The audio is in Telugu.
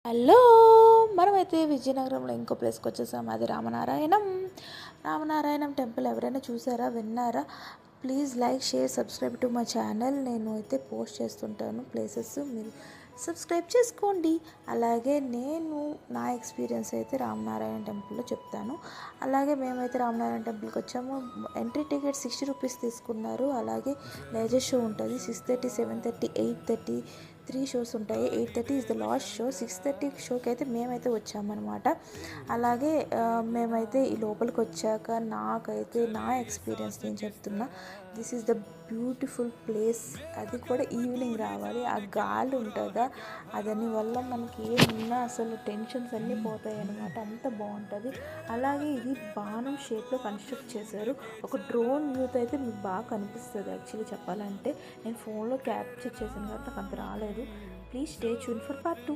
హలో! మనమైతే విజయనగరంలో ఇంకో ప్లేస్‌కి వచ్చేసాం. అది రామనారాయణం. రామనారాయణం టెంపుల్ ఎవరైనా చూసారా? విన్నారా? Please like, share, subscribe to my channel. నేను అయితే పోస్ట్ చేస్తుంటాను ప్లేసెస్. మీరు సబ్స్క్రైబ్ చేసుకోండి. అలాగే నేను నా ఎక్స్పీరియన్స్ అయితే రామనారాయణ టెంపుల్‌లో చెప్తాను. అలాగే మేమైతే రామనారాయణ టెంపుల్‌కి వచ్చాము. ఎంట్రీ టికెట్ 60 రూపీస్ తీసుకున్నారు. అలాగే లేజర్ షో ఉంటుంది. 6:30, 7:30, 8:30 3 షోస్ ఉంటాయి. 8:30 ఇస్ ద లాస్ట్ షో. 6:30 షోకి అయితే మేమైతే వచ్చామన్నమాట. అలాగే మేమైతే ఈ లోపలికి వచ్చాక నాకైతే నా ఎక్స్పీరియన్స్ నేను చెప్తున్నా. This is the beautiful place. అది కూడా ఈవినింగ్ రావాలి. ఆ గాలి ఉంటుందా, దాని వల్ల మనకి ఏమున్నా అసలు టెన్షన్స్ అన్నీ పోతాయి అన్నమాట. అంత బాగుంటుంది. అలాగే ఇది బాణం షేప్లో కన్స్ట్రక్ట్ చేశారు. ఒక డ్రోన్ వ్యూతో అయితే మీకు బాగా కనిపిస్తుంది. యాక్చువల్లీ చెప్పాలంటే నేను ఫోన్లో క్యాప్చర్ చేశాను కాబట్టి నాకు అంత రాలేదు. Please stay tune for part 2.